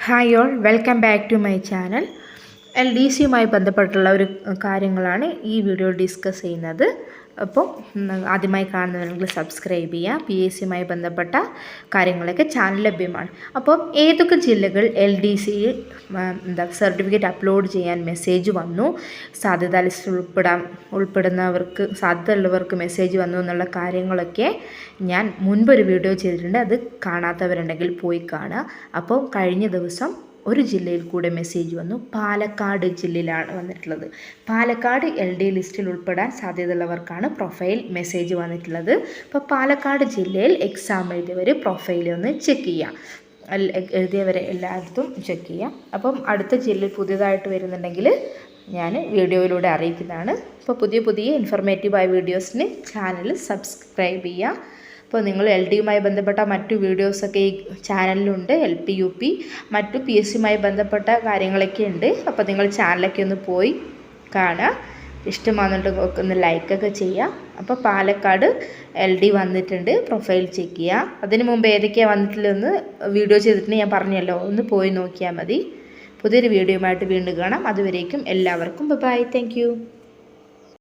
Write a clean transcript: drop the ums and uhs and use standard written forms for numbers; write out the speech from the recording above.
Hi all, welcome back to my channel. LDCയുമായി ബന്ധപ്പെട്ടുള്ള ഒരു കാര്യങ്ങളാണ് ഈ വീഡിയോ ഡിസ്കസ് ചെയ്യുന്നത്. അപ്പോൾ ആദ്യമായി കാണുന്നവരെങ്കിൽ സബ്സ്ക്രൈബ് ചെയ്യുക. PSCയുമായി ബന്ധപ്പെട്ട കാര്യങ്ങളൊക്കെ ചാനൽ ലഭ്യമാണ്. അപ്പം ഏതൊക്കെ ജില്ലകൾ LDC സർട്ടിഫിക്കറ്റ് അപ്ലോഡ് ചെയ്യാൻ മെസ്സേജ് വന്നു, സാധ്യതാ ലിസ്റ്റിൽ ഉൾപ്പെടുന്നവർക്ക് സാധ്യതയുള്ളവർക്ക് മെസ്സേജ് വന്നു എന്നുള്ള കാര്യങ്ങളൊക്കെ ഞാൻ മുൻപൊരു വീഡിയോ ചെയ്തിട്ടുണ്ട്. അത് കാണാത്തവരുണ്ടെങ്കിൽ പോയി കാണുക. അപ്പോൾ കഴിഞ്ഞ ദിവസം ഒരു ജില്ലയിൽ കൂടെ മെസ്സേജ് വന്നു. പാലക്കാട് ജില്ലയിലാണ് വന്നിട്ടുള്ളത്. പാലക്കാട് LD ലിസ്റ്റിൽ ഉൾപ്പെടാൻ സാധ്യതയുള്ളവർക്കാണ് പ്രൊഫൈൽ മെസ്സേജ് വന്നിട്ടുള്ളത്. അപ്പോൾ പാലക്കാട് ജില്ലയിൽ എക്സാം എഴുതിയവർ പ്രൊഫൈൽ ഒന്ന് ചെക്ക് ചെയ്യുക. എഴുതിയവരെ എല്ലായിടത്തും ചെക്ക് ചെയ്യാം. അപ്പം അടുത്ത ജില്ലയിൽ പുതിയതായിട്ട് വരുന്നുണ്ടെങ്കിൽ ഞാൻ വീഡിയോയിലൂടെ അറിയിക്കുന്നതാണ്. അപ്പോൾ പുതിയ ഇൻഫർമേറ്റീവായ വീഡിയോസിന് ചാനൽ സബ്സ്ക്രൈബ് ചെയ്യുക. അപ്പോൾ നിങ്ങൾ LDയുമായി ബന്ധപ്പെട്ട മറ്റു വീഡിയോസൊക്കെ ഈ ചാനലിലുണ്ട്. LP UP മറ്റു PSCയുമായി ബന്ധപ്പെട്ട കാര്യങ്ങളൊക്കെ ഉണ്ട്. അപ്പോൾ നിങ്ങൾ ചാനലൊക്കെ ഒന്ന് പോയി കാണുക. ഇഷ്ടമാണെന്നുണ്ട് ഒന്ന് ലൈക്കൊക്കെ ചെയ്യുക. അപ്പോൾ പാലക്കാട് LD വന്നിട്ടുണ്ട്, പ്രൊഫൈൽ ചെക്ക് ചെയ്യുക. അതിന് മുമ്പ് ഏതൊക്കെയാണ് വന്നിട്ടുള്ളതെന്ന് വീഡിയോ ചെയ്തിട്ടുണ്ട്, ഞാൻ പറഞ്ഞല്ലോ, ഒന്ന് പോയി നോക്കിയാൽ മതി. പുതിയൊരു വീഡിയോയുമായിട്ട് വീണ്ടും കാണാം. അതുവരേക്കും എല്ലാവർക്കും ബൈ. Thank you.